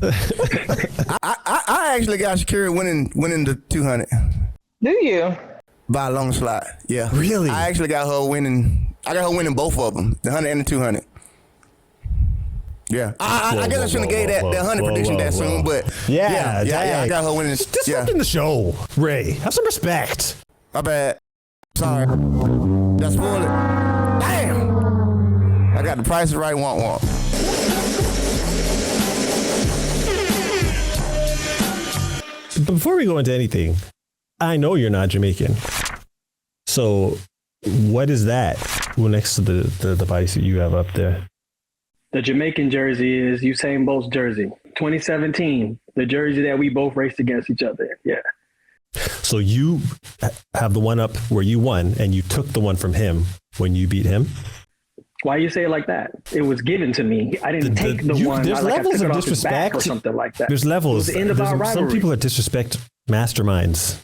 I actually got Sha'Carri winning the 200. Do you? By a long slot, yeah. Really? I actually got her winning. I got her winning both of them, the 100 and the 200. Yeah, I guess I shouldn't have gave that 100 prediction that soon, but yeah, I got her winning. Just something to show, Ray. Have some respect. My bad. Sorry. That's spoiled it. Damn. I got the price right. Want. But before we go into anything, I know you're not Jamaican. So what is that next to the device that you have up there? The Jamaican jersey is Usain Bolt's jersey. 2017, the jersey that we both raced against each other. Yeah. So you have the one up where you won, and you took the one from him when you beat him? Why you say it like that? It was given to me. I didn't take the one. There's levels of disrespect or something like that. There's levels. It was the end of our rivalry. Some people that disrespect masterminds.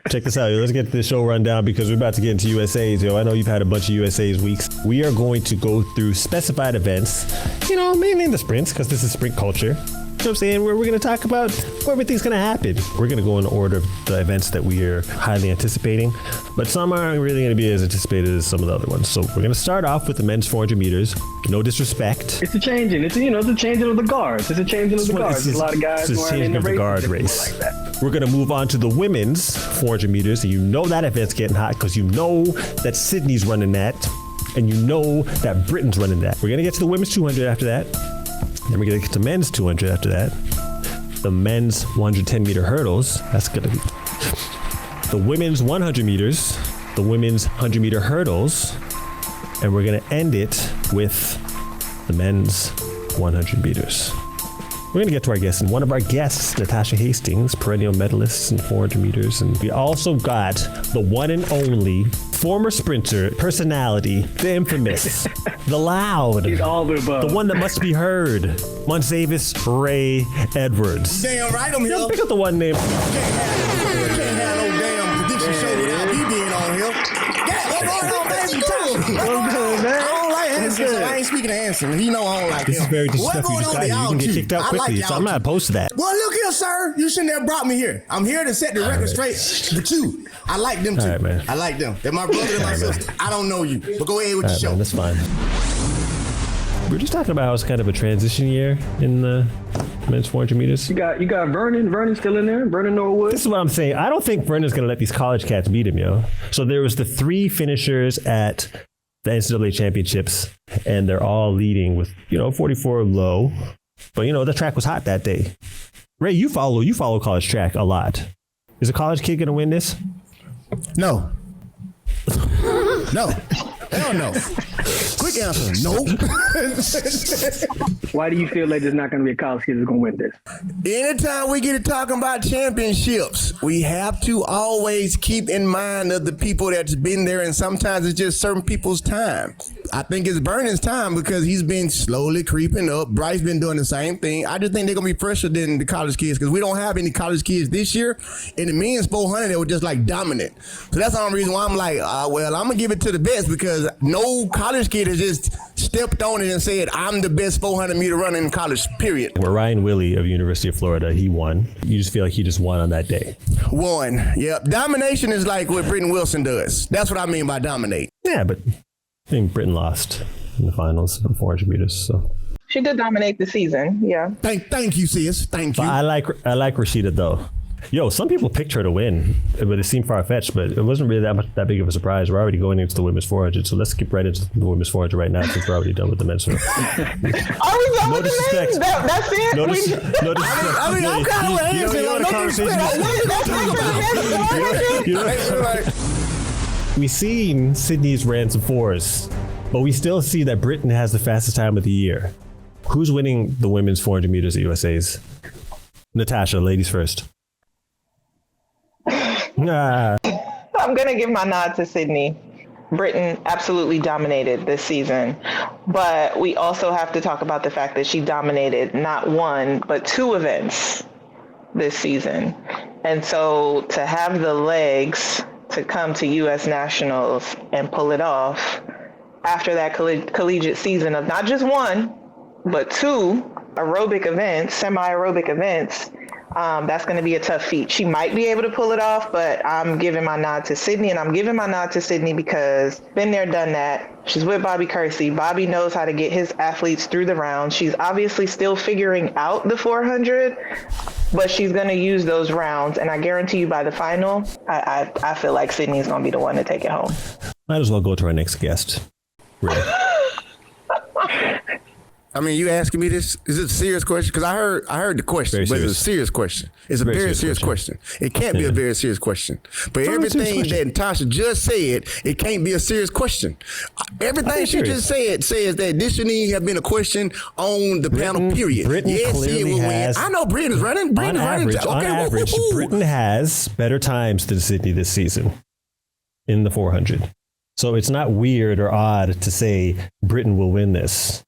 Check this out. Let's get this show run down because we're about to get into USAs. I know you've had a bunch of USAs weeks. We are going to go through specified events, mainly in the sprints because this is sprint culture. You know what I'm saying? We're going to talk about where everything's going to happen. We're going to go in order of the events that we are highly anticipating, but some aren't really going to be as anticipated as some of the other ones. So we're going to start off with the men's 400 meters. No disrespect. It's a changing. It's a changing of the guards. It's a changing of the guards. There's a lot of guys who aren't in the guard race. Like that. We're going to move on to the women's 400 meters. And that event's getting hot because that Sydney's running that. And that Britain's running that. We're going to get to the women's 200 after that. Then we're going to get to men's 200 after that. The men's 110 meter hurdles. That's going to be the women's 100 meters, the women's 100 meter hurdles. And we're going to end it with the men's 100 meters. We're going to get to our guests. And one of our guests, Natasha Hastings, perennial medalist in 400 meters. And we also got the one and only former sprinter, personality, the infamous, the loud, he's all the above, the one that must be heard, Monsavis Rae Edwards. Damn right I'm here. Pick up the one name. Can't have no damn prediction show without me being on here. I don't like Anson, so I ain't speaking to Anson. He know I don't like him. This is very disrespectful. You can get kicked out quickly, so I'm not opposed to that. Well, look here, sir. You shouldn't have brought me here. I'm here to set the record straight with you. I like them too. All right, man. I like them. They're my brother and my sister. I don't know you, but go ahead with the show. Man, that's fine. We were just talking about how it's kind of a transition year in the men's 400 meters. You got Vernon. Vernon's still in there. Vernon Norwood. This is what I'm saying. I don't think Vernon's going to let these college cats beat him, yo. So there was the 3 finishers at the NCAA championships, and they're all leading with 44 low. But the track was hot that day. Ray, you follow college track a lot. Is a college kid going to win this? No. No. Hell no. Quick answer, no. Why do you feel like there's not going to be a college kid that's going to win this? Anytime we get to talking about championships, we have to always keep in mind of the people that's been there, and sometimes it's just certain people's time. I think it's Vernon's time because he's been slowly creeping up. Bryce been doing the same thing. I just think they're going to be fresher than the college kids because we don't have any college kids this year. In the men's 400, they were just like dominant. So that's the only reason why I'm like, I'm going to give it to the best because no college kid has just stepped on it and said, I'm the best 400 meter runner in college, period. Where Ryan Willie of University of Florida, he won. You just feel like he just won on that day. Won. Yep. Domination is like what Britton Wilson does. That's what I mean by dominate. Yeah, but I think Britain lost in the finals of 400 meters. So she did dominate the season. Yeah. Thank you, sis. Thank you. But I like Rashida though. Yo, some people picked her to win, but it seemed far-fetched, but it wasn't really that big of a surprise. We're already going into the women's 400, so let's skip right into the women's 400 right now since we're already done with the men's 400. Are we done with the men's? That's it? No disrespect. I mean, I'm kind of We've seen Sydney's ran some 4s, but we still see that Britain has the fastest time of the year. Who's winning the women's 400 meters at USA's? Natasha, ladies first. I'm going to give my nod to Sydney. Britain absolutely dominated this season, but we also have to talk about the fact that she dominated not 1, but 2 events this season. And so to have the legs to come to U.S. Nationals and pull it off after that collegiate season of not just 1, but 2, aerobic events, semi-aerobic events, that's going to be a tough feat. She might be able to pull it off, but I'm giving my nod to Sydney, and I'm giving my nod to Sydney because been there, done that. She's with Bobby Kersey. Bobby knows how to get his athletes through the rounds. She's obviously still figuring out the 400, but she's going to use those rounds, and I guarantee you by the final, I feel like Sydney's going to be the one to take it home. Might as well go to our next guest. Really. I mean, you asking me this? Is it a serious question? Because I heard the question, but it's a serious question. It's a very serious question. It can't be a very serious question. But everything that Natasha just said, it can't be a serious question. Everything she just said says that this shouldn't have been a question on the panel, period. Yes, clearly has. I know Britain is running. On average, Britain has better times than Sydney this season in the 400. So it's not weird or odd to say Britain will win this.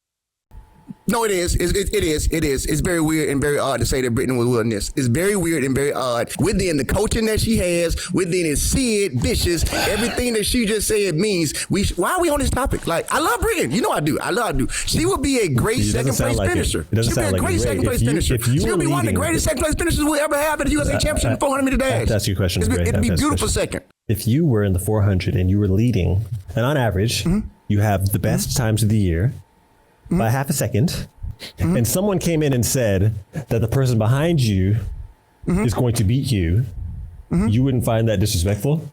No, it is. It is. It's very weird and very odd to say that Britain will win this. It's very weird and very odd. Within the coaching that she has, within it Sid, vicious, everything that she just said means why are we on this topic? Like, I love Britain. You know I do. She will be a great second place finisher. She'll be a great second place finisher. She'll be one of the greatest second place finishers we'll ever have at the USA Championship in 400 meter dash. That's your question. It'd be beautiful second. If you were in the 400 and you were leading, and on average, you have the best times of the year by half a second, and someone came in and said that the person behind you is going to beat you, you wouldn't find that disrespectful?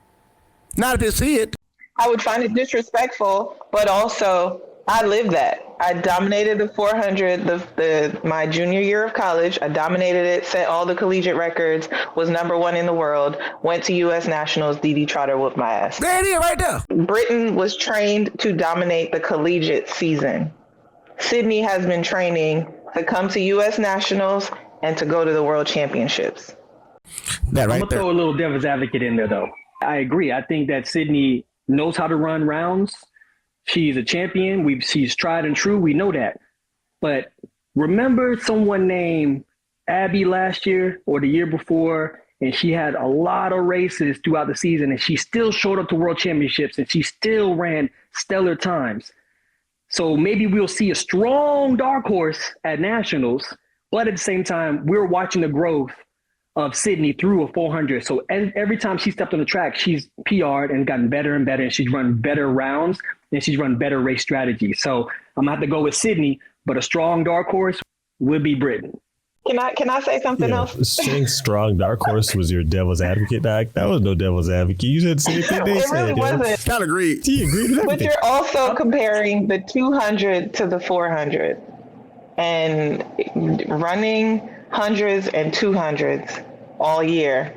Not if you see it. I would find it disrespectful, but also I lived that. I dominated the 400 my junior year of college. I dominated it, set all the collegiate records, was #1 in the world, went to U.S. Nationals, Dee Trotter whooped my ass. There it is right there. Britain was trained to dominate the collegiate season. Sydney has been training to come to U.S. Nationals and to go to the World Championships. That right I'm going to there. throw a little devil's advocate in there, though. I agree. I think that Sydney knows how to run rounds. She's a champion. She's tried and true. We know that. But remember someone named Abby last year or the year before, and she had a lot of races throughout the season, and she still showed up to World Championships, and she still ran stellar times. So maybe we'll see a strong dark horse at Nationals, but at the same time, we're watching the growth of Sydney through a 400. So every time she stepped on the track, she's PR'd and gotten better and better, and she's run better rounds, and she's run better race strategies. So I'm going to have to go with Sydney, but a strong dark horse would be Britain. Can I say something else? Saying strong dark horse was your devil's advocate, Doc. That was no devil's advocate. You said the same thing they It really said. wasn't. Kind of agreed. He agreed with But everything. you're also comparing the 200 to the 400, and running hundreds and 200s all year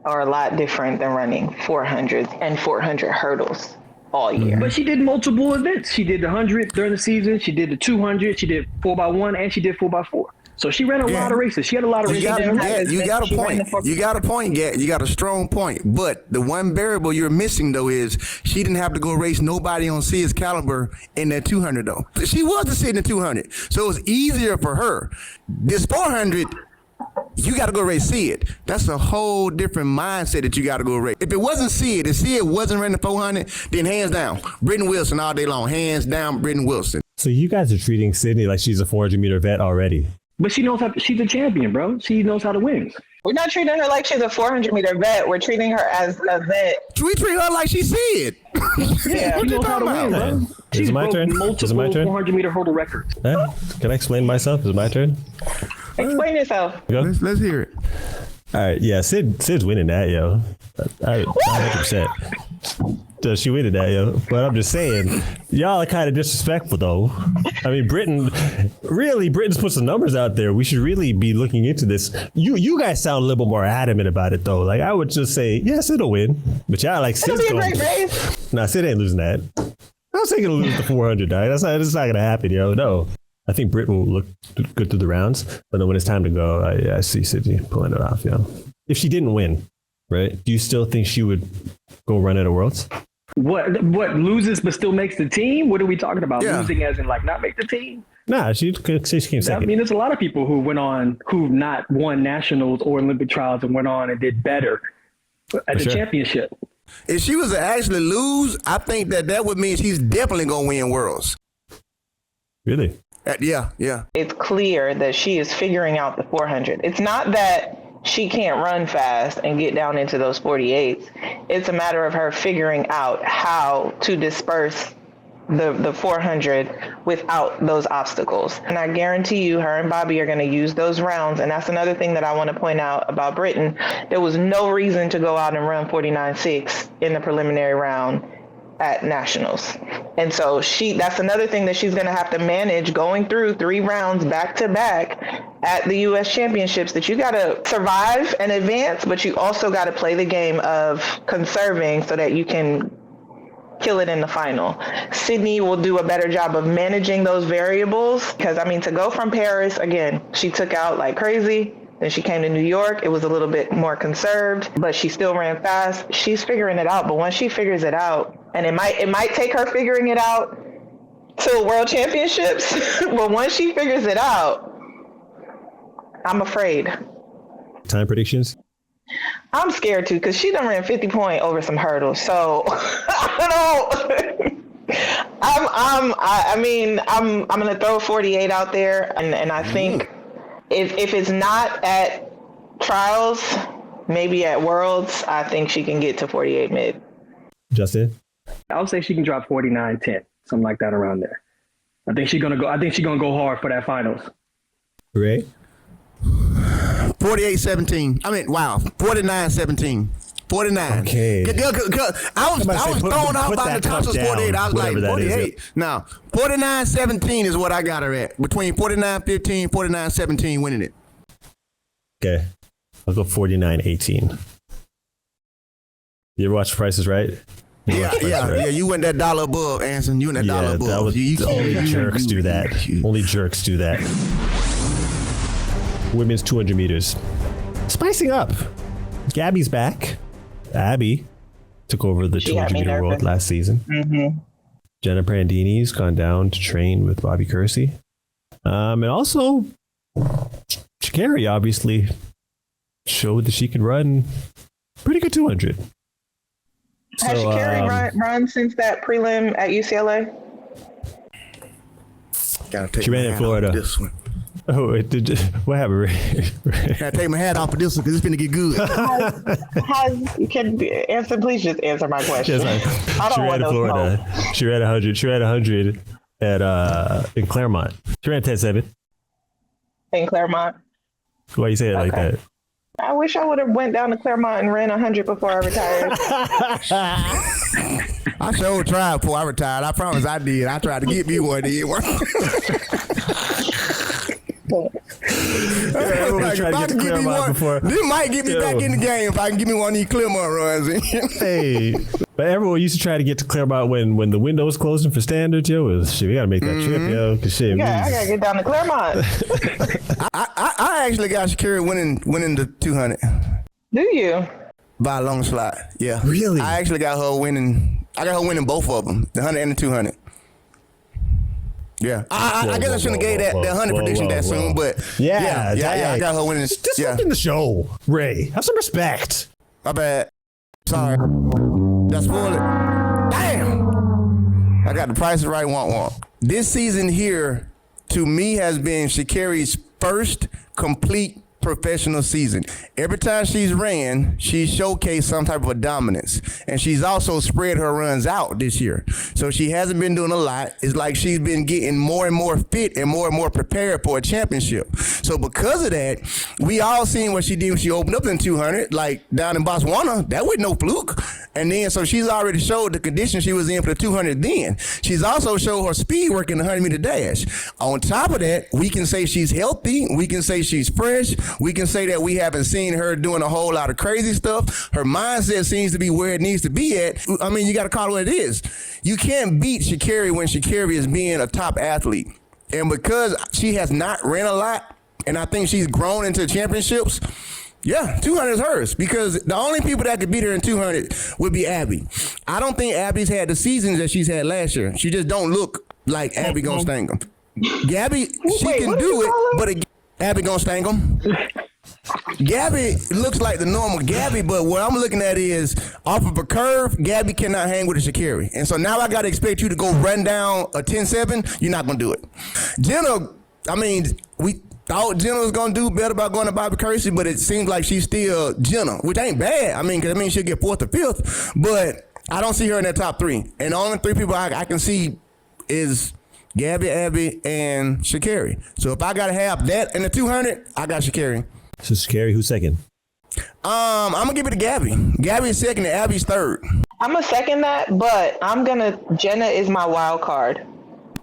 are a lot different than running 400s and 400 hurdles all year. But she did multiple events. She did the 100 during the season. She did the 200. She did 4x1, and she did 4x4. So she ran a lot of races. She had a lot of races. You got a point. You got a point, Gat. You got a strong point. But the one variable you're missing, though, is she didn't have to go race nobody on Sid's caliber in that 200, though. She was the Sid in the 200. So it was easier for her. This 400, you got to go race Sid. That's a whole different mindset that you got to go race. If it wasn't Sid, if Sid wasn't running the 400, then hands down, Britton Wilson all day long. Hands down, Britton Wilson. So you guys are treating Sydney like she's a 400-meter vet already. But she knows how. She's a champion, bro. She knows how to win. We're not treating her like she's a 400-meter vet. We're treating her as a vet. We treat her like she Sid. Yeah, What She you knows how to talking win, about? bro. She's Is it my broke turn? Is it multiple my turn? 400-meter hurdle records. Can I explain myself? Is it my turn? Explain yourself. Go. Let's hear it. All right, yeah, Sid's winning that, yo. 100%. She winning that, yo. But I'm just saying, y'all are kind of disrespectful, though. I mean, Britain's put some numbers out there. We should really be looking into this. You guys sound a little bit more adamant about it, though. Like, I would just say, yes, it'll win. But y'all like It'll Sid's be a going. great race. Nah, Sid ain't losing that. I'm saying he'll lose the 400, dog. That's not going to happen, yo. No. I think Britain will look good through the rounds, but then when it's time to go, I see Sydney pulling it off, yo. If she didn't win, right, do you still think she would go run at a Worlds? What loses but still makes the team? What are we talking about? Yeah. Losing as in like not make the team? Nah, she came second. I mean, there's a lot of people who've not won nationals or Olympic trials and went on and did better at the championship. If she was to actually lose, I think that would mean she's definitely going to win Worlds. Really? Yeah. It's clear that she is figuring out the 400. It's not that she can't run fast and get down into those 48s. It's a matter of her figuring out how to disperse the 400 without those obstacles. And I guarantee you, her and Bobby are going to use those rounds. And that's another thing that I want to point out about Britain. There was no reason to go out and run 49.6 in the preliminary round at nationals. And so that's another thing that she's going to have to manage going through 3 rounds back to back at the US Championships, that you got to survive and advance, but you also got to play the game of conserving so that you can kill it in the final. Sydney will do a better job of managing those variables, because to go from Paris, again, she took out like crazy. Then she came to New York. It was a little bit more conserved, but she still ran fast. She's figuring it out. But once she figures it out, and it might take her figuring it out to World Championships, but once she figures it out, I'm afraid. Time predictions? I'm scared too, because she done ran 50 point over some hurdles. So I don't. I'm gonna throw 48 out there, and I think. If it's not at trials, maybe at Worlds, I think she can get to 48 mid. Justin? I would say she can drop 49-10, something like that around there. I think she's gonna go hard for that finals. Rae? 48-17. 49-17. 49. Okay. I was thrown out by Natasha's 48. I was like, 48. Now, 49-17 is what I got her at. Between 49-15, 49-17 winning it. Okay. I'll go 49-18. You ever watch Price is Right? Yeah. You went that dollar above, Anson. You went that dollar above. Only jerks do that. Only jerks do that. Women's 200 meters. Spicing up. Gabby's back. Abby took over the 200 meter world last season. Mm-hmm. Jenna Brandini's gone down to train with Bobby Kersey. And also, Sha'Carri obviously showed that she can run pretty good 200. Has Sha'Carri run since that prelim at UCLA? She ran in Florida. This one. Oh, what happened? Gotta take my hat off for this one because it's gonna get good. Anson, please just answer my question. Yes, I don't want in Florida. She ran 100. She ran 100 at in Claremont. She ran 10.7. In Claremont. Why you say it like that? I wish I would have went down to Claremont and ran 100 before I retired. I sure tried before I retired. I promise I did. I tried to get me one. It worked. This might get me back in the game if I can give me one of these Claremont runs. Hey, but everyone used to try to get to Claremont when the window was closing for standards. Yo, shit, we gotta make that trip, yo. Cause shit, I gotta get down to Claremont. I actually got Sha'Carri winning the 200. Do you? By a long slot, yeah. Really? I actually got her winning. I got her winning both of them, the 100 and the 200. Yeah, I guess I shouldn't have gave that 100 prediction that soon, but yeah, I got her winning. Just look in the show, Rae. Have some respect. My bad. Sorry. That's spoiled it. Damn. I got the Price is Right womp. This season here, to me, has been Sha'Carri's first complete professional season. Every time she's ran, she's showcased some type of a dominance, and she's also spread her runs out this year. So she hasn't been doing a lot. It's like she's been getting more and more fit and more prepared for a championship. So because of that, we all seen what she did when she opened up in 200, like down in Botswana. That was no fluke. And then, so she's already showed the condition she was in for the 200 then. She's also showed her speed work in the 100-meter dash. On top of that, we can say she's healthy. We can say she's fresh. We can say that we haven't seen her doing a whole lot of crazy stuff. Her mindset seems to be where it needs to be at. I mean, you got to call it what it is. You can't beat Sha'Carri when Sha'Carri is being a top athlete. And because she has not ran a lot, and I think she's grown into championships, yeah, 200 is hers, because the only people that could beat her in 200 would be Abby. I don't think Abby's had the seasons that she's had last year. She just don't look like Abby gonna sting them. Gabby, she can do it, but Abby gonna sting them. Gabby looks like the normal Gabby, but what I'm looking at is off of a curve, Gabby cannot hang with a Sha'Carri. And so now I got to expect you to go run down a 10-7. You're not going to do it. Jenna, I mean, we thought Jenna was going to do better by going to Bobby Kersey, but it seems like she's still Jenna, which ain't bad. I mean, 'cause she'll get 4th or 5th, but I don't see her in that top 3. And the only 3 people I can see is Gabby, Abby, and Sha'Carri. So if I got to have that in the 200, I got Sha'Carri. So Sha'Carri, who's second? I'm gonna give it to Gabby. Gabby's second and Abby's third. I'm gonna second that, but Jenna is my wild card.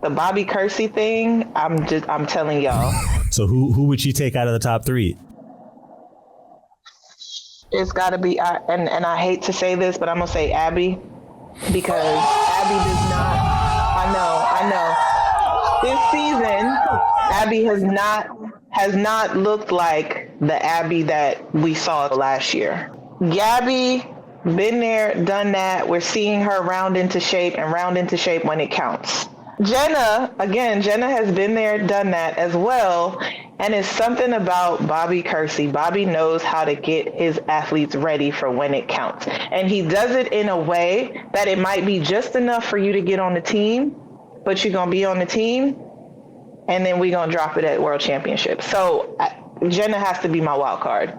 The Bobby Kersey thing, I'm telling y'all. So who would she take out of the top 3? It's got to be, and I hate to say this, but I'm gonna say Abby, because Abby does not. I know. This season, Abby has not looked like the Abby that we saw last year. Gabby, been there, done that. We're seeing her round into shape when it counts. Jenna has been there, done that as well. And it's something about Bobby Kersey. Bobby knows how to get his athletes ready for when it counts. And he does it in a way that it might be just enough for you to get on the team, but you're going to be on the team, and then we're going to drop it at World Championship. So Jenna has to be my wild card.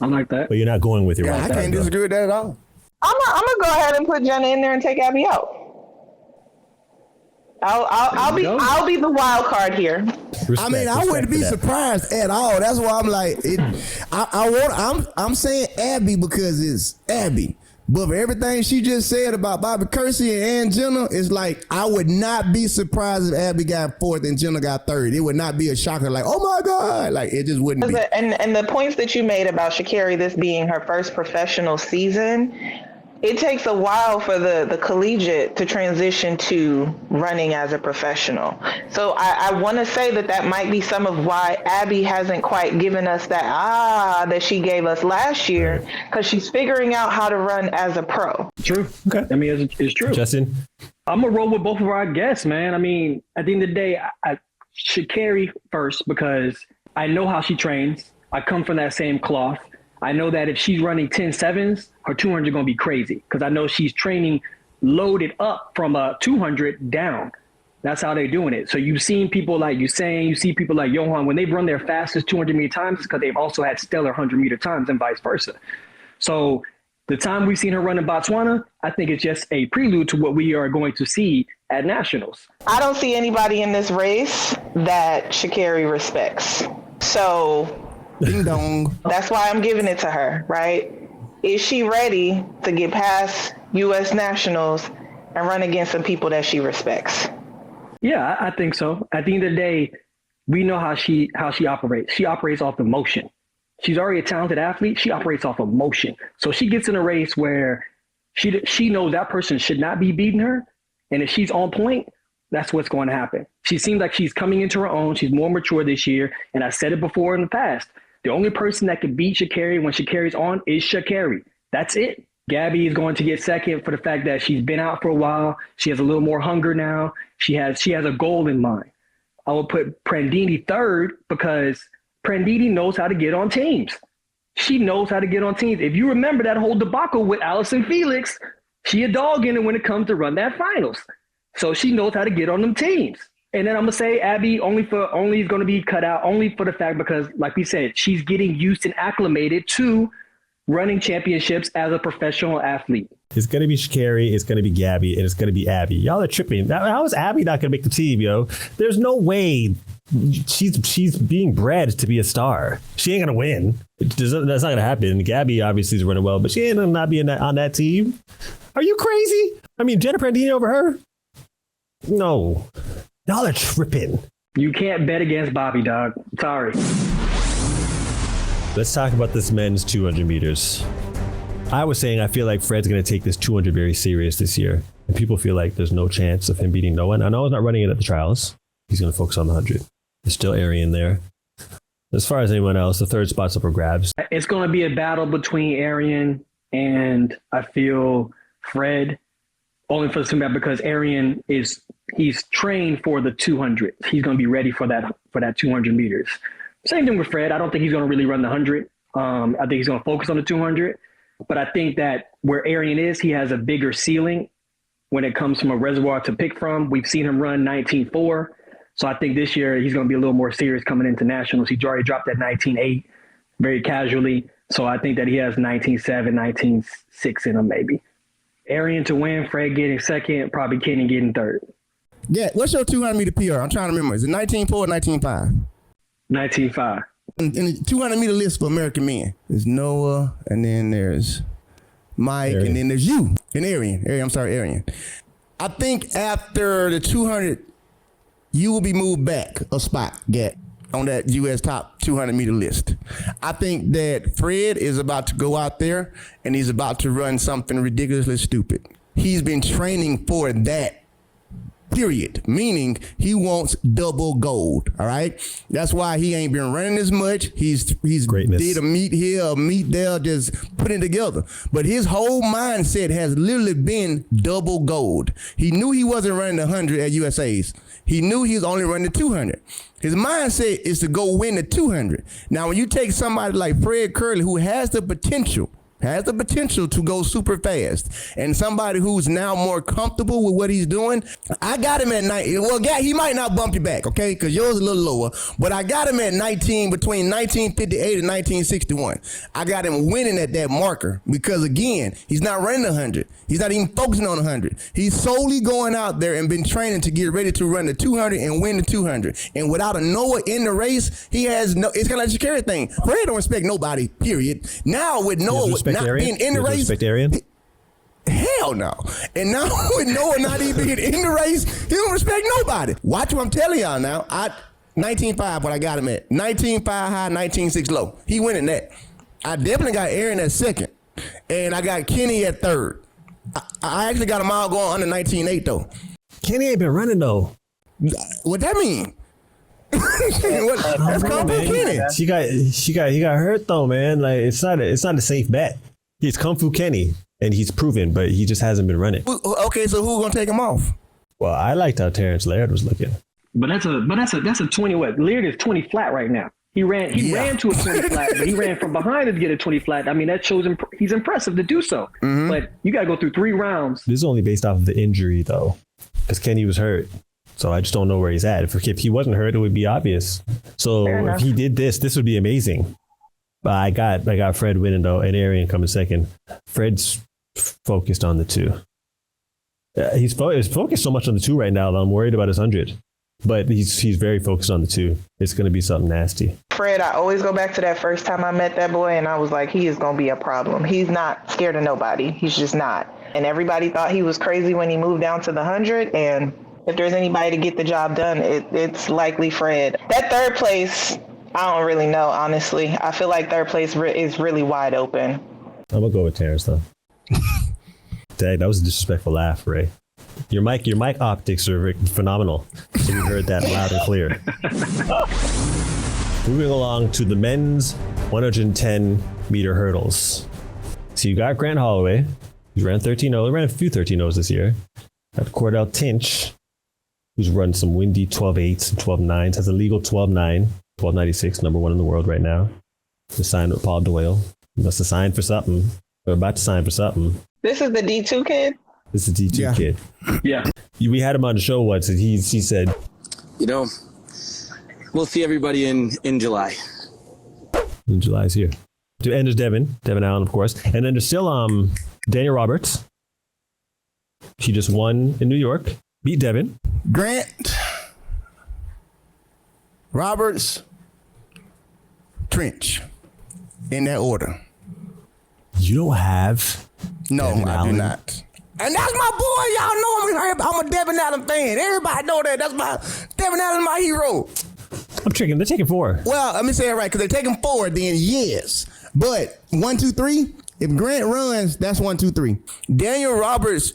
I like that. But you're not going with your wild I card. can't disagree with that at all. I'm going to go ahead and put Jenna in there and take Abby out. I'll be the wild card here. I wouldn't be surprised at all. That's why I'm like, I'm saying Abby because it's Abby. But for everything she just said about Bobby Kersey and Jenna, it's like I would not be surprised if Abby got 4th and Jenna got 3rd. It would not be a shocker like, oh my God. Like it just wouldn't be. And the points that you made about Sha'Carri, this being her first professional season, it takes a while for the collegiate to transition to running as a professional. So I want to say that might be some of why Abby hasn't quite given us that she gave us last year, because she's figuring out how to run as a pro. True. Okay. I mean, it's true. Justin? I'm going to roll with both of our guests, man. I mean, at the end of the day, I Sha'Carri first because I know how she trains. I come from that same cloth. I know that if she's running 10-7s, her 200 are going to be crazy because I know she's training loaded up from a 200 down. That's how they're doing it. So you've seen people like you see people like Johan, when they've run their fastest 200-meter times, it's because they've also had stellar 100-meter times and vice versa. So the time we've seen her run in Botswana, I think it's just a prelude to what we are going to see at Nationals. I don't see anybody in this race that Sha'Carri respects. So ding dong. That's why I'm giving it to her, right? Is she ready to get past U.S. Nationals and run against some people that she respects? Yeah, I think so. At the end of the day, we know how she operates. She operates off emotion. She's already a talented athlete. She operates off emotion. So she gets in a race where she knows that person should not be beating her. And if she's on point, that's what's going to happen. She seems like she's coming into her own. She's more mature this year. And I said it before in the past. The only person that can beat Sha'Carri when Sha'Carri's on is Sha'Carri. That's it. Gabby is going to get second for the fact that she's been out for a while. She has a little more hunger now. She has a goal in mind. I will put Prandini third because Prandini knows how to get on teams. She knows how to get on teams. If you remember that whole debacle with Allison Felix, she a dog in it when it comes to run that finals. So she knows how to get on them teams. And then I'm going to say Abby only is going to be cut out only for the fact because, like we said, she's getting used and acclimated to running championships as a professional athlete. It's going to be Sha'Carri, it's going to be Gabby, and it's going to be Abby. Y'all are tripping. How is Abby not going to make the team, yo? There's no way she's being bred to be a star. She ain't going to win. That's not going to happen. Gabby obviously is running well, but she ain't going to not be on that team. Are you crazy? I mean, Jenna Prandini over her? No. Y'all are tripping. You can't bet against Bobby, dog. Sorry. Let's talk about this men's 200 meters. I was saying I feel like Fred's going to take this 200 very serious this year. And people feel like there's no chance of him beating no one. I know he's not running it at the trials. He's going to focus on the 100. There's still Arian there. As far as anyone else, the third spot's up for grabs. It's going to be a battle between Arian and I feel Fred. Only for the simple because Arian he's trained for the 200. He's going to be ready for that 200 meters. Same thing with Fred. I don't think he's going to really run the 100. I think he's going to focus on the 200. But I think that where Arian is, he has a bigger ceiling when it comes from a reservoir to pick from. We've seen him run 19.4. So I think this year he's going to be a little more serious coming into nationals. He already dropped that 19.8 very casually. So I think that he has 19.7, 19.6 in him maybe. Arian to win, Fred getting second, probably Kenny getting third. Yeah, what's your 200 meter PR? I'm trying to remember. Is it 19.4 or 19.5? 19.5. In the 200 meter list for American men, there's Noah, and then there's Mike, Arian. and then there's you and Arian. I think after the 200, you will be moved back a spot, on that U.S. top 200 meter list. I think that Fred is about to go out there and he's about to run something ridiculously stupid. He's been training for that. Period. Meaning he wants double gold. All right. That's why he ain't been running as much. He's Greatness. did a meet here, a meet there, just put it together. But his whole mindset has literally been double gold. He knew he wasn't running the 100 at USA's. He knew he was only running the 200. His mindset is to go win the 200. Now, when you take somebody like Fred Curley, who has the potential to go super fast, and somebody who's now more comfortable with what he's doing, I got him at 19. Well, he might not bump you back, okay, because yours is a little lower, but I got him at 19, between 1958 and 1961. I got him winning at that marker because, again, he's not running 100. He's not even focusing on 100. He's solely going out there and been training to get ready to run the 200 and win the 200. And without a Noah in the race, he has no. It's kind of like Sha'Carri thing. Fred don't respect nobody, period. Now with Noah not being in the race, respect Arian? Hell no. And now with Noah not even being in the race, he don't respect nobody. Watch what I'm telling y'all now. 19.5 what I got him at. 19.5 high, 19.6 low. He winning that. I definitely got Aaron at second. And I got Kenny at third. I actually got a mile going under 19.8 though. Kenny ain't been running though. What that mean? That's called Kenny. He got hurt though, man. Like it's not a safe bet. He's Kung Fu Kenny, and he's proven, but he just hasn't been running. Okay, so who's gonna take him off? Well, I liked how Terrence Laird was looking. But that's a 20 what? Laird is 20 flat right now. He ran to a 20 flat, but he ran from behind to get a 20 flat. I mean, that shows him he's impressive to do so. Mm-hmm. But you got to go through 3 rounds. This is only based off of the injury, though, because Kenny was hurt. So I just don't know where he's at. If he wasn't hurt, it would be obvious. So if he did this would be amazing. But I got Fred winning, though, and Arian coming second. Fred's focused on the 2. He's focused so much on the 2 right now that I'm worried about his 100. But he's very focused on the 2. It's going to be something nasty. Fred, I always go back to that first time I met that boy, and I was like, he is going to be a problem. He's not scared of nobody. He's just not. And everybody thought he was crazy when he moved down to the 100. And if there's anybody to get the job done, it's likely Fred. That third place, I don't really know, honestly. I feel like third place is really wide open. I'm going to go with Terrence, though. Dang, that was a disrespectful laugh, Ray. Your mic optics are phenomenal. So we heard that loud and clear. Moving along to the men's 110 meter hurdles. So you got Grant Holloway. He ran 13.0. He ran a few 13.0s this year. Got Cordell Tinch, who's run some windy 12.8s and 12.9s. Has a legal 12.9, 12.96, number 1 in the world right now. Just signed with Paul Doyle. He must have signed for something. They're about to sign for something. This is the D2 kid? This is the D2 kid. Yeah. We had him on the show once, and he said, we'll see everybody in July. And July's here. And there's Devin Allen, of course. And then there's still Daniel Roberts. She just won in New York. Beat Devin. Grant, Roberts, Trench. In that order. You don't have No, Devin I Allen. do not. And that's my boy. Y'all know I'm a Devin Allen fan. Everybody know that. That's my Devin Allen, my hero. I'm tricking. They're taking 4. Well, let me say it right, because they're taking 4, then yes. But 1, 2, 3, if Grant runs, that's 1, 2, 3. Daniel Roberts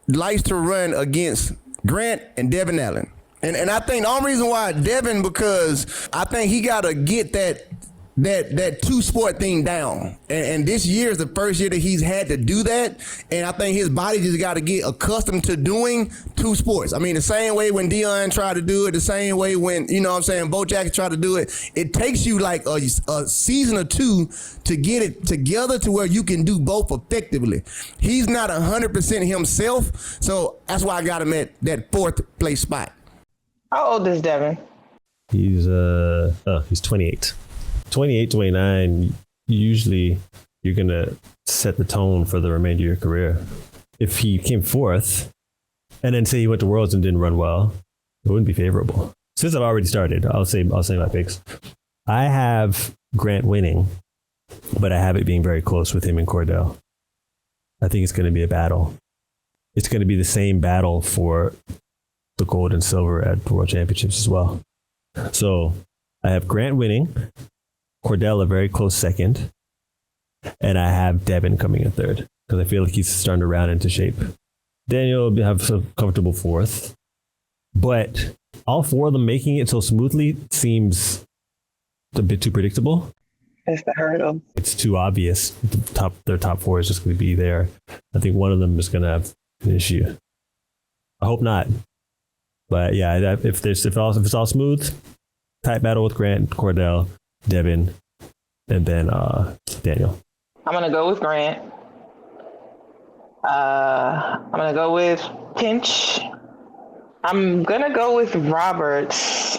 likes to run against Grant and Devin Allen. And I think the only reason why Devin, because I think he got to get that that two sport thing down. And this year is the first year that he's had to do that. And I think his body just got to get accustomed to doing two sports. I mean, the same way when Deion tried to do it, the same way when, you know what I'm saying, Bo Jackson tried to do it. It takes you like a season or two to get it together to where you can do both effectively. He's not 100% himself. So that's why I got him at that fourth place spot. How old is Devin? He's 28. 28, 29, usually you're going to set the tone for the remainder of your career. If he came fourth and then say he went to Worlds and didn't run well, it wouldn't be favorable. Since I've already started, I'll say my picks. I have Grant winning, but I have it being very close with him and Cordell. I think it's going to be a battle. It's going to be the same battle for the gold and silver at the World Championships as well. So I have Grant winning, Cordell a very close second, and I have Devin coming in third because I feel like he's starting to round into shape. Daniel will have a comfortable fourth, but all four of them making it so smoothly seems a bit too predictable. That's the hurdle. It's too obvious. Their top four is just going to be there. I think one of them is going to have an issue. I hope not, but yeah, if it's all smooth, tight battle with Grant, Cordell, Devin, and then Daniel. I'm going to go with Grant. I'm going to go with Pinch. I'm going to go with Roberts,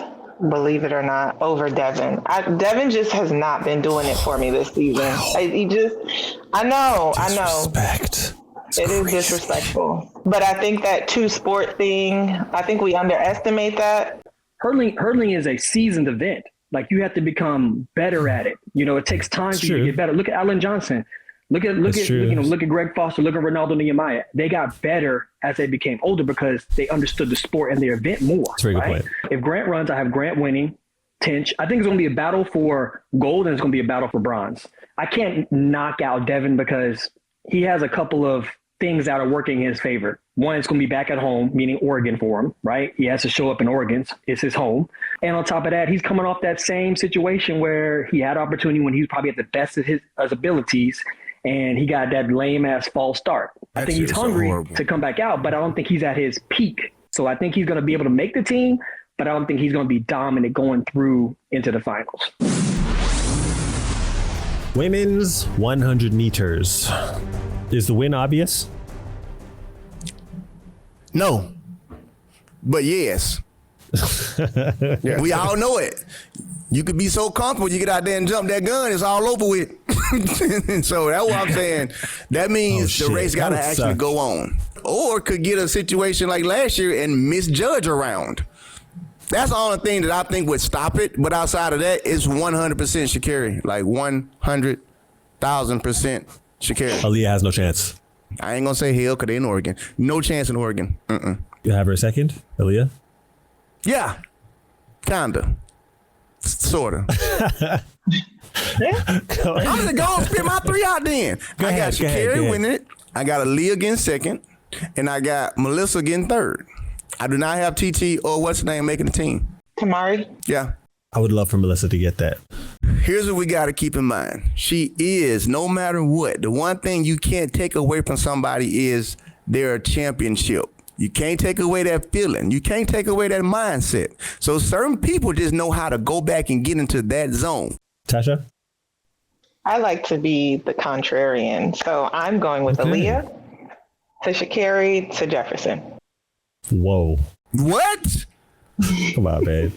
believe it or not, over Devin. Devin just has not been doing it for me this season. I know. Disrespect. It is disrespectful. But I think that two sport thing, I think we underestimate that. Hurdling is a seasoned event. Like, you have to become better at it. You know, it takes time for you to get better. Look at Alan Johnson. Look at Greg Foster. Look at Ronaldo Nehemiah. They got better as they became older because they understood the sport and the event more. That's a very good point. If Grant runs, I have Grant winning. Tinch. I think it's going to be a battle for gold and it's going to be a battle for bronze. I can't knock out Devin because he has a couple of things that are working in his favor. One, it's going to be back at home, meaning Oregon for him, right? He has to show up in Oregon. It's his home. And on top of that, he's coming off that same situation where he had opportunity when he was probably at the best of his abilities, and he got that lame-ass false start. I think he's hungry to come back out, but I don't think he's at his peak. So I think he's going to be able to make the team, but I don't think he's going to be dominant going through into the finals. Women's 100 meters. Is the win obvious? No, but yes. Yeah. We all know it. You could be so comfortable, you get out there and jump that gun, it's all over with. So that's what I'm saying. That means the race got to actually go on. Or could get a situation like last year and misjudge a round. That's the only thing that I think would stop it. But outside of that, it's 100% Sha'Carri. Like 100,000% Sha'Carri. Aaliyah has no chance. I ain't gonna say hell because they in Oregon. No chance in Oregon. You have her second, Aaliyah? Yeah, kinda, sorta. I'm gonna go and spit my three out then. I got Sha'Carri winning it. I got Aaliyah getting second, and I got Melissa getting third. I do not have TT or what's her name making the team. Tamari? Yeah. I would love for Melissa to get that. Here's what we got to keep in mind. She is, no matter what, the one thing you can't take away from somebody is their championship. You can't take away that feeling. You can't take away that mindset. So certain people just know how to go back and get into that zone. Tasha? I like to be the contrarian. So I'm going with Aaliyah to Sha'Carri to Jefferson. Whoa. What? Come on, man.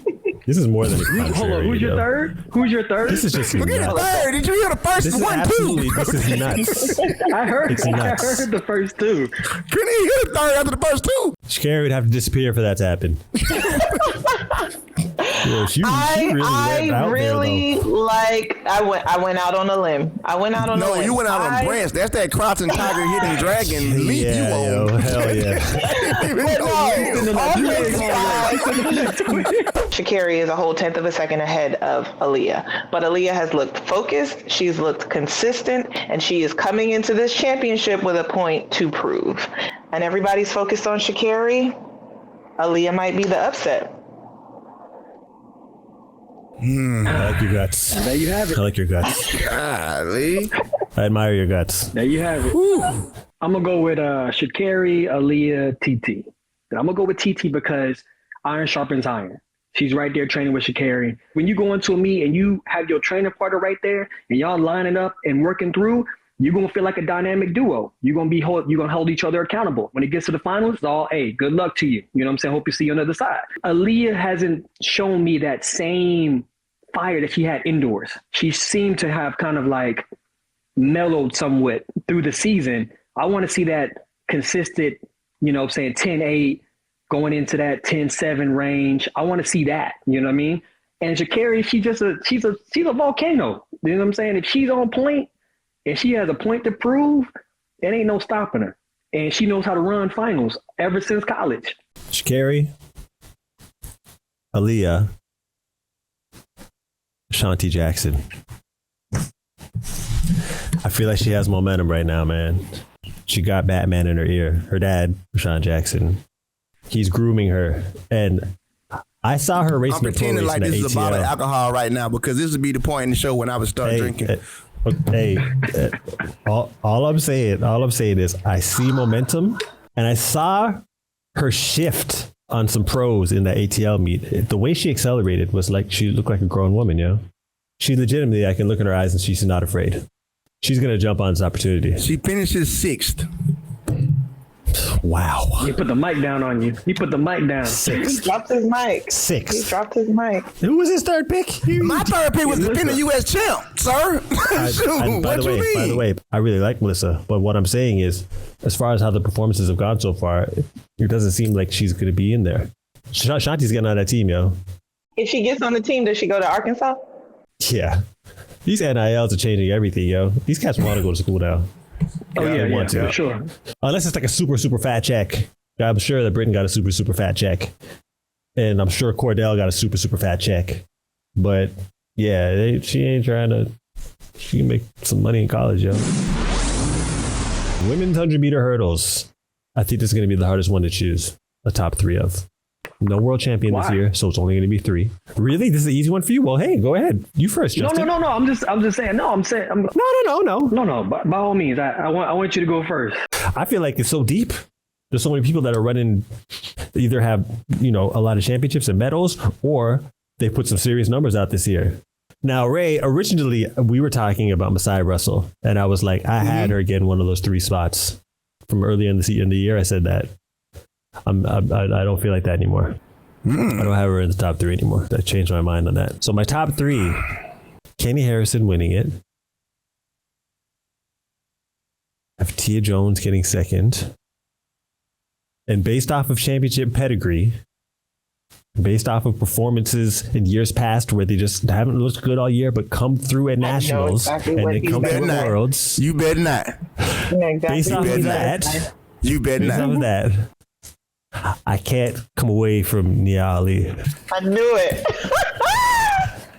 This is more than a contrary. Hold on, who's your third? Who's your third? This is just Forget nuts. the third. Did you hear the first one too? This is nuts. I heard the first two. Couldn't even hear the third after the first two. Sha'Carri would have to disappear for that to happen. Yeah, she really went out on a limb. I went out on a limb. No, you went out on branch. That's that Crouching Tiger, Hidden Dragon leap you on. Yo, hell yeah. Sha'Carri is a whole tenth of a second ahead of Aaliyah. But Aaliyah has looked focused, she's looked consistent, and she is coming into this championship with a point to prove. And everybody's focused on Sha'Carri. Aaliyah might be the upset. I like your guts. There you have it. I like your guts. Golly. I admire your guts. There you have it. I'm going to go with Sha'Carri, Aaliyah, TT. And I'm going to go with TT because iron sharpens iron. She's right there training with Sha'Carri. When you go into a meet and you have your training partner right there and y'all lining up and working through, you're going to feel like a dynamic duo. You're going to hold each other accountable. When it gets to the finals, it's all, hey, good luck to you. You know what I'm saying? Hope you see you on the other side. Aaliyah hasn't shown me that same fire that she had indoors. She seemed to have kind of like mellowed somewhat through the season. I want to see that consistent, you know what I'm saying, 10-8, going into that 10-7 range. I want to see that, you know what I mean? And Sha'Carri, she's a volcano. You know what I'm saying? If she's on point and she has a point to prove, it ain't no stopping her. And she knows how to run finals ever since college. Sha'Carri, Aaliyah, Shanti Jackson. I feel like she has momentum right now, man. She got Batman in her ear. Her dad, Rashawn Jackson, he's grooming her. And I saw her racing. I'm pretending like this is a bottle of ATL. alcohol right now because this would be the point in the show when I would start drinking. All I'm saying is I see momentum, and I saw her shift on some pros in the ATL meet. The way she accelerated was like she looked like a grown woman, yo. She legitimately, I can look in her eyes and she's not afraid. She's going to jump on this opportunity. She finishes 6th. Wow. He put the mic down on you. He put the mic down. He dropped his mic. He dropped his mic. Who was his third pick? My third pick was the defending U.S. champ, sir. Shoot, By the way, I really like Melissa, but what I'm saying is, as far as how the performances have gone so far, it doesn't seem like she's going to be in there. Shanti's getting on that team, yo. If she gets on the team, does she go to Arkansas? Yeah. These NILs are changing everything, yo. These cats want to go to school now. They want to. for Sure. Unless it's like a super, super fat check. I'm sure that Britain got a super, super fat check. And I'm sure Cordell got a super, super fat check. But yeah, she ain't trying to, she can make some money in college, yo. Women's 100-meter hurdles. I think this is going to be the hardest one to choose a top 3 of. No world champion this year, so it's only going to be 3. Really? This is an easy one for you? Well, hey, go ahead. You first, Justin. No. I'm just saying. No. No. By all means, I want you to go first. I feel like it's so deep. There's so many people that are running, either have, a lot of championships and medals, or they put some serious numbers out this year. Now, Rae, originally we were talking about Messiah Russell, and I was like, I had her getting one of those 3 spots from earlier in the year. I said that. I don't feel like that anymore. I don't have her in the top 3 anymore. I changed my mind on that. So my top 3, Kenny Harrison winning it. I have Tia Jones getting 2nd. And based off of championship pedigree, based off of performances in years past where they just haven't looked good all year, but come through at nationals and then come through at worlds. You better not. Based off of that, you better based off not. of that, I can't come away from Nia Ali. I knew it.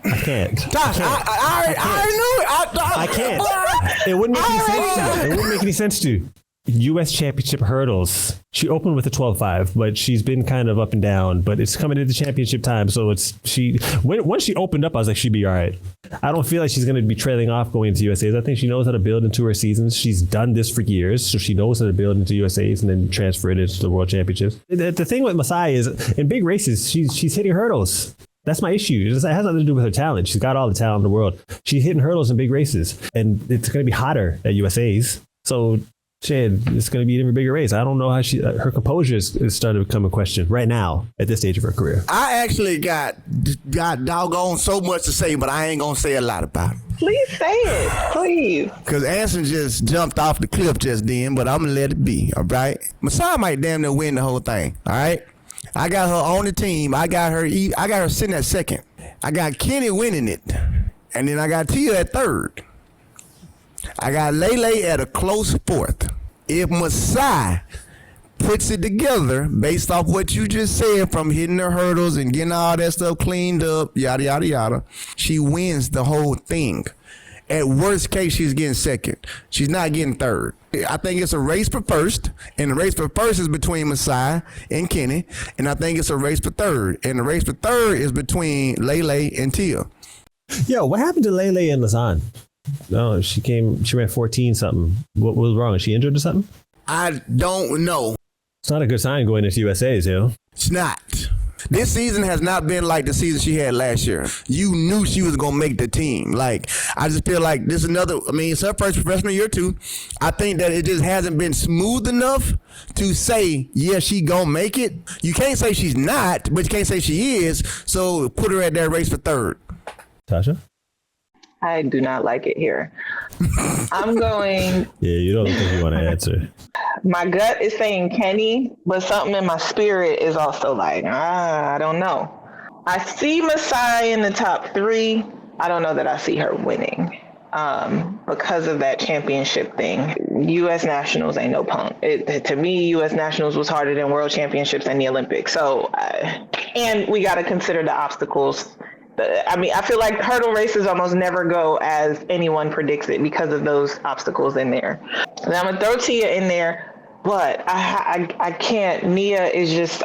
I can't. Gosh, I knew it. I can't. It wouldn't make any sense to. It wouldn't make any sense to. U.S. Championship hurdles. She opened with a 12.5, but she's been kind of up and down. But it's coming into championship time, so once she opened up, I was like, she'd be all right. I don't feel like she's going to be trailing off going into USA's. I think she knows how to build into her seasons. She's done this for years, so she knows how to build into USA's and then transfer it into the World Championships. The thing with Messiah is, in big races, she's hitting hurdles. That's my issue. It has nothing to do with her talent. She's got all the talent in the world. She's hitting hurdles in big races, and it's going to be hotter at USA's. So, shit, it's going to be an even bigger race. I don't know how her composure is starting to become a question right now at this stage of her career. I actually got doggone so much to say, but I ain't going to say a lot about it. Please say it. Please. Because Anson just jumped off the cliff just then, but I'm going to let it be, all right? Messiah might damn near win the whole thing, all right? I got her on the team. I got her sitting at 2nd. I got Kenny winning it. And then I got Tia at 3rd. I got Lele at a close 4th. If Messiah puts it together based off what you just said, from hitting her hurdles and getting all that stuff cleaned up, yada, yada, yada, she wins the whole thing. At worst case, she's getting 2nd. She's not getting 3rd. I think it's a race for 1st, and the race for 1st is between Messiah and Kenny, and I think it's a race for 3rd, and the race for 3rd is between Lele and Tia. Yo, what happened to Lele and Lazan? No, she ran 14 something. What was wrong? Is she injured or something? I don't know. It's not a good sign going into USA's, yo. It's not. This season has not been like the season she had last year. You knew she was going to make the team. Like, I just feel like this is another, I mean, it's her first professional year too. I think that it just hasn't been smooth enough to say, yeah, she going to make it. You can't say she's not, but you can't say she is. So put her at that race for third. Tasha? I do not like it here. I'm going. Yeah, you don't think you want to answer. My gut is saying Kenny, but something in my spirit is also like, I don't know. I see Masai in the top 3. I don't know that I see her winning because of that championship thing. U.S. Nationals ain't no punk. To me, U.S. Nationals was harder than World Championships and the Olympics. So, and we got to consider the obstacles. I mean, I feel like hurdle races almost never go as anyone predicts it because of those obstacles in there. And I'm gonna throw Tia in there, but I can't. Nia is just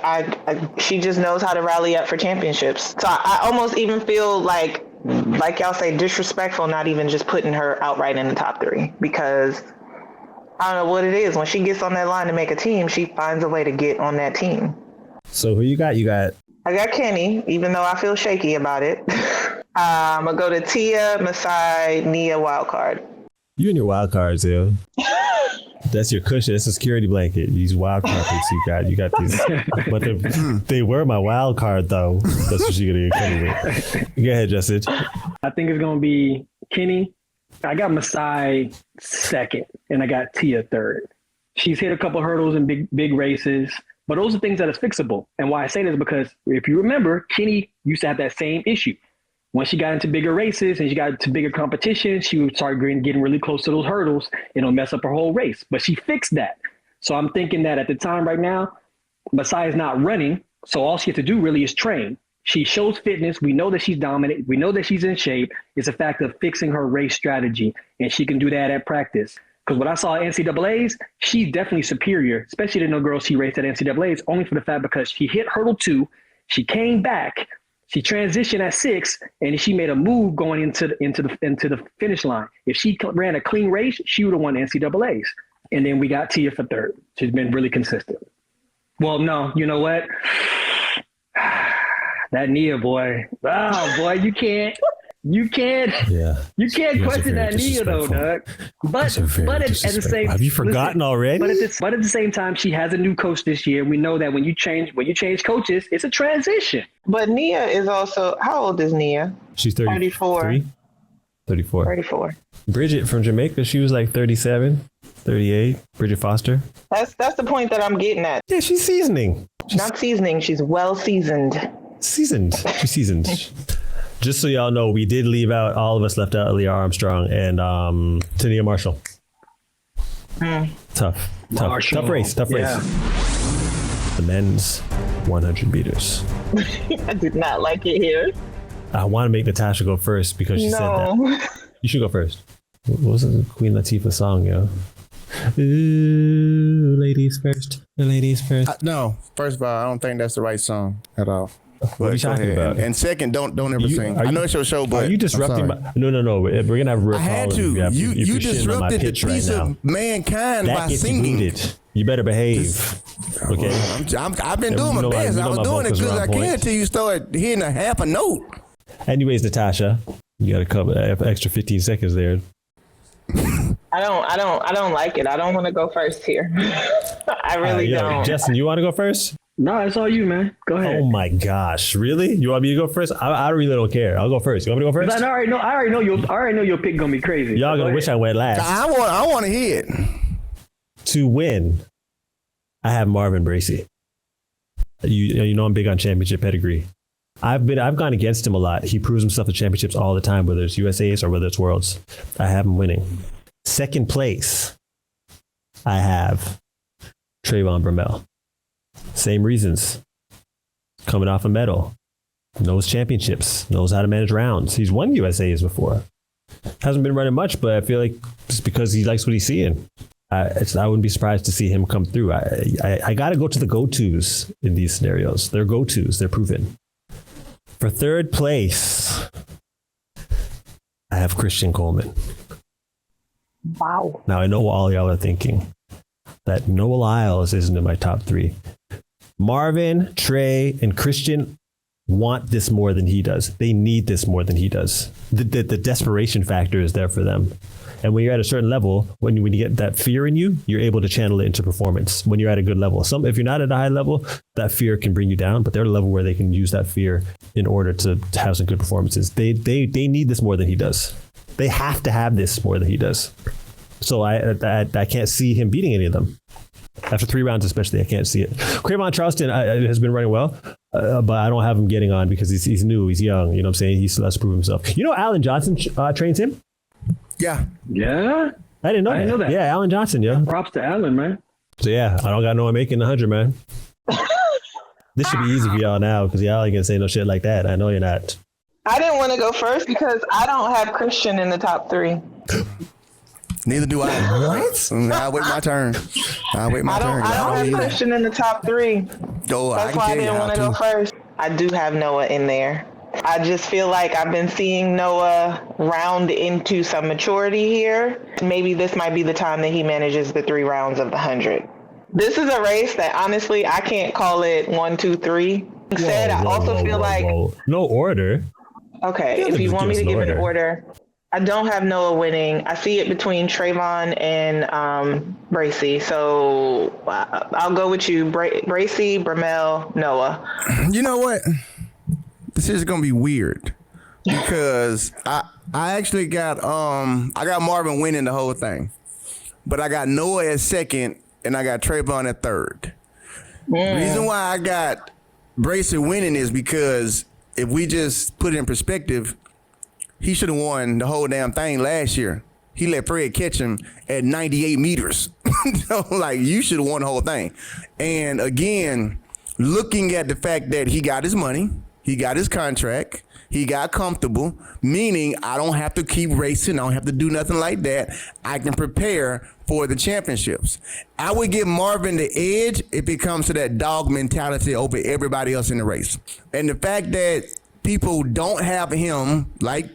she just knows how to rally up for championships. So I almost even feel like y'all say, disrespectful not even just putting her outright in the top 3 because I don't know what it is. When she gets on that line to make a team, she finds a way to get on that team. So who you got? I got Kenny, even though I feel shaky about it. I'm going to go to Tia, Masai, Nia, wildcard. You and your wild cards, yo. That's your cushion. That's a security blanket. These wild card picks you got these. But they were my wild card, though. That's what you're going to get Kenny with. Go ahead, Justin. I think it's going to be Kenny. I got Masai second, and I got Tia third. She's hit a couple hurdles in big races. But those are things that is fixable. And why I say this is because if you remember, Kenny used to have that same issue. Once she got into bigger races and she got into bigger competition, she would start getting really close to those hurdles and it'll mess up her whole race. But she fixed that. So I'm thinking that at the time right now, Masai is not running. So all she has to do really is train. She shows fitness. We know that she's dominant. We know that she's in shape. It's a fact of fixing her race strategy. And she can do that at practice. Because what I saw at NCAAs, she's definitely superior, especially to no girls she raced at NCAAs, only for the fact because she hit hurdle 2, she came back, she transitioned at 6, and she made a move going into the finish line. If she ran a clean race, she would have won NCAAs. And then we got Tia for third. She's been really consistent. Well, no, you know what? That Nia boy. Oh boy, you can't. You can't question that Nia though, Doug. But at the same, have you forgotten already? But at the same time, she has a new coach this year. We know that when you change coaches, it's a transition. But Nia is also, how old is Nia? She's 34. 34. Bridget from Jamaica, she was like 37, 38. Bridget Foster. That's the point that I'm getting at. Yeah, she's seasoning. Not seasoning, she's well seasoned. She's seasoned. Just so y'all know, we did leave out, all of us left out Leah Armstrong and Tania Marshall. Tough race. Yeah. The men's 100 meters. I did not like it here. I want to make Natasha go first because she said that. You should go first. What was the Queen Latifah song, yo? Ooh, ladies first. No, first of all, I don't think that's the right song at all. What are you talking about? And second, don't ever sing. I know it's your show, but are you disrupting No. We're gonna have real. I had to. You disrupted the piece of mankind by singing. You better behave. Okay. I've been doing my best. I was doing it good as I can until you start hitting a half a note. Anyways, Natasha, you got a couple extra 15 seconds there. I don't like it. I don't want to go first here. I really don't. Justin, you want to go first? No, it's all you, man. Go ahead. Oh my gosh, really? You want me to go first? I really don't care. I'll go first. You want me to go first? I already know your pick gonna be crazy. Y'all gonna wish I went last. I want to hear it. To win, I have Marvin Bracey. You know I'm big on championship pedigree. I've gone against him a lot. He proves himself at championships all the time, whether it's USA's or whether it's Worlds. I have him winning. Second place, I have Trayvon Bromell. Same reasons. Coming off a medal. Knows championships. Knows how to manage rounds. He's won USA's before. Hasn't been running much, but I feel like it's because he likes what he's seeing. I wouldn't be surprised to see him come through. I got to go to the go-tos in these scenarios. They're go-tos. They're proven. For third place, I have Christian Coleman. Wow. Now, I know what all y'all are thinking, that Noah Lyles isn't in my top 3. Marvin, Trey, and Christian want this more than he does. They need this more than he does. The desperation factor is there for them. And when you're at a certain level, when you get that fear in you, you're able to channel it into performance when you're at a good level. If you're not at a high level, that fear can bring you down, but they're at a level where they can use that fear in order to have some good performances. They need this more than he does. They have to have this more than he does. So I can't see him beating any of them. After 3 rounds especially, I can't see it. Cravon Charleston has been running well, but I don't have him getting on because he's new, he's young, you know what I'm saying? He still has to prove himself. You know Alan Johnson trains him? Yeah. Yeah. I didn't know that. Yeah, Alan Johnson, yeah. Props to Alan, man. So yeah, I don't got no one making 100, man. This should be easy for y'all now because y'all ain't gonna say no shit like that. I know you're not. I didn't want to go first because I don't have Christian in the top 3. Neither do I. What? I'll wait my turn. I don't have Christian in the top 3. Oh, That's why I didn't want to go first. I do have Noah in there. I just feel like I've been seeing Noah round into some maturity here. Maybe this might be the time that he manages the 3 rounds of the 100. This is a race that honestly, I can't call it 1, 2, 3. Instead, I also feel like no order. Okay, if you want me to give an order, I don't have Noah winning. I see it between Trayvon and Bracey. So I'll go with you, Bracey, Bramel, Noah. You know what? This is gonna be weird because I actually got I got Marvin winning the whole thing, but I got Noah at second and I got Trayvon at third. The reason why I got Bracey winning is because if we just put it in perspective, he should have won the whole damn thing last year. He let Fred catch him at 98 meters. So, like, you should have won the whole thing. And again, looking at the fact that he got his money, he got his contract, he got comfortable, meaning I don't have to keep racing. I don't have to do nothing like that. I can prepare for the championships. I would give Marvin the edge if it comes to that dog mentality over everybody else in the race. And the fact that people don't have him, like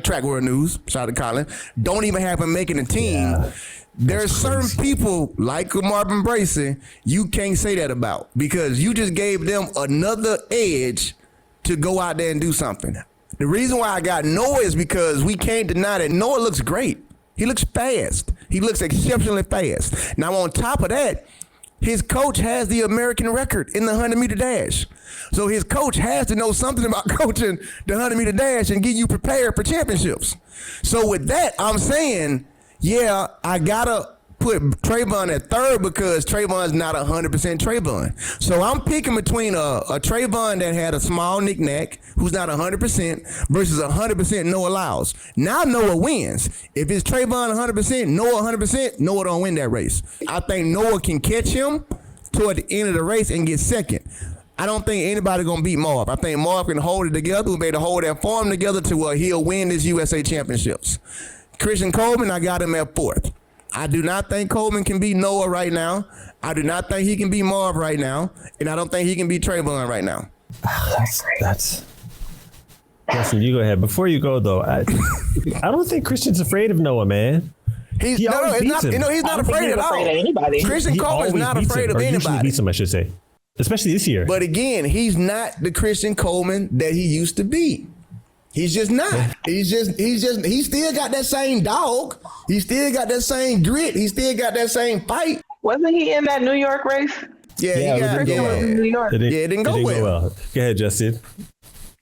Track World News, shout out to Colin, don't even have him making a team. Yeah, there's certain people like Marvin Bracey you can't say that about because you just gave them another edge to go out there and do something. The reason why I got Noah is because we can't deny that Noah looks great. He looks fast. He looks exceptionally fast. Now, on top of that, his coach has the American record in the 100-meter dash. So his coach has to know something about coaching the 100-meter dash and get you prepared for championships. So with that, I'm saying, yeah, I got to put Trayvon at third because Trayvon's not 100% Trayvon. So I'm picking between a Trayvon that had a small knick-knack, who's not 100%, versus 100% Noah Lyles. Now Noah wins. If it's Trayvon 100%, Noah 100%, Noah don't win that race. I think Noah can catch him toward the end of the race and get second. I don't think anybody going to beat Marv. I think Marv can hold it together. We'll be able to hold that form together to where he'll win this USA Championships. Christian Coleman, I got him at fourth. I do not think Coleman can beat Noah right now. I do not think he can beat Marv right now. And I don't think he can beat Trayvon right now. That's Justin, you go ahead. Before you go, though, I don't think Christian's afraid of Noah, man. He's not afraid at all. Anybody. Christian Coleman's not afraid of anybody. Usually beats him, I should say. Especially this year. But again, he's not the Christian Coleman that he used to be. He's just not. He still got that same dog. He still got that same grit. He still got that same fight. Wasn't he in that New York race? Yeah, it didn't go well. Go ahead, Justin.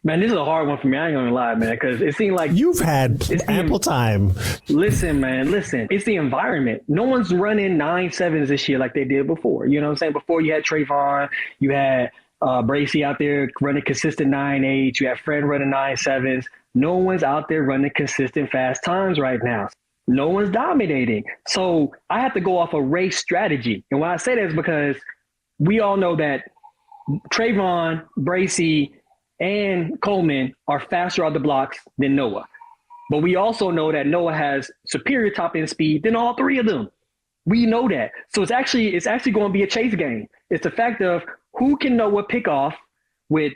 Man, this is a hard one for me. I ain't gonna lie, man, because it seemed like you've had ample time. Listen, man, it's the environment. No one's running 9.7s this year like they did before. You know what I'm saying? Before you had Trayvon, you had Bracey out there running consistent 9.8s. You had Fred running 9.7s. No one's out there running consistent fast times right now. No one's dominating. So I have to go off a race strategy. And why I say that is because we all know that Trayvon, Bracey, and Coleman are faster out the blocks than Noah. But we also know that Noah has superior top end speed than all three of them. We know that. So it's actually going to be a chase game. It's the fact of who can Noah pick off with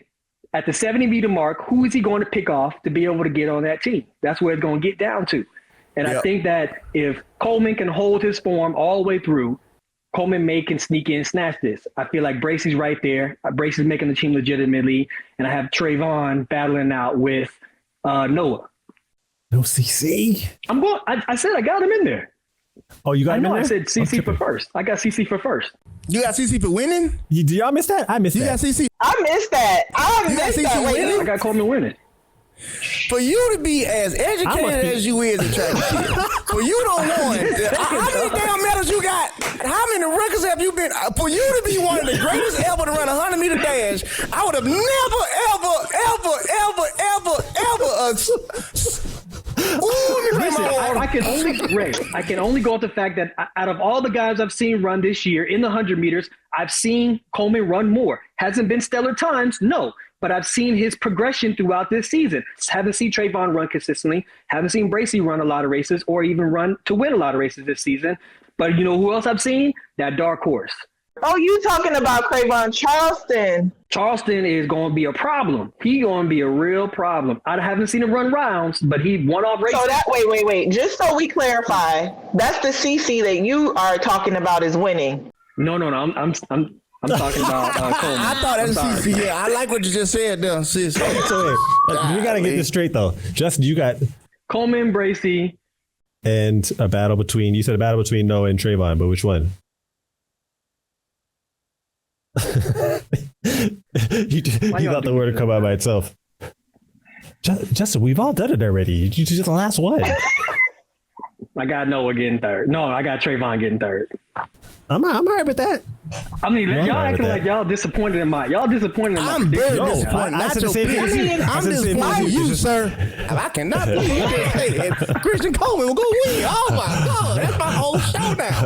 at the 70-meter mark, who is he going to pick off to be able to get on that team? That's where it's going to get down to. And I think that if Coleman can hold his form all the way through, Coleman can sneak in and snatch this. I feel like Bracey's right there. Bracey's making the team legitimately. And I have Trayvon battling out with Noah. No CC. I said I got him in there. Oh, you got him in there? I said CC for first. I got CC for first. You got CC for winning? Did y'all miss that? I missed You that. got CC. I missed that. I You got missed CC that. winning? I got Coleman winning. For you to be as educated as you is in track and field, for you don't want how many damn medals you got? How many records have you been? For you to be one of the greatest ever to run a 100-meter dash, I would have never, I can only go off the fact that out of all the guys I've seen run this year in the 100 meters, I've seen Coleman run more. Hasn't been stellar times, no. But I've seen his progression throughout this season. Haven't seen Trayvon run consistently. Haven't seen Bracey run a lot of races or even run to win a lot of races this season. But you know who else I've seen? That dark horse. Oh, you talking about Crayvon Charleston? Charleston is going to be a problem. He's going to be a real problem. I haven't seen him run rounds, but he won off races. So that wait. Just so we clarify, that's the CC that you are talking about is winning. No. I'm talking about Coleman. I thought that's CC. Yeah, I like what you just said, though, sis. So wait, you got to get this straight, though. Justin, you got Coleman, Bracey. And a battle between, you said a battle between Noah and Trayvon, but which one? you thought the word would come out by itself. Justin, we've all done it already. You just the last one. I got Noah getting third. No, I got Trayvon getting third. I'm all right with that. I mean, I'm y'all all right acting with like that. y'all disappointed in my. I'm very No, disappointed. I Not said your the same thing as you. opinion. I I'm said the same thing as disappointed you. you, sir. I cannot believe you just say that. Christian Coleman will go win. Oh my God, that's my whole show now.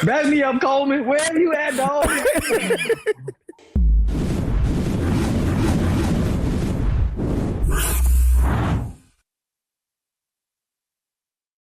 Back me up, Coleman. Where you at, dog?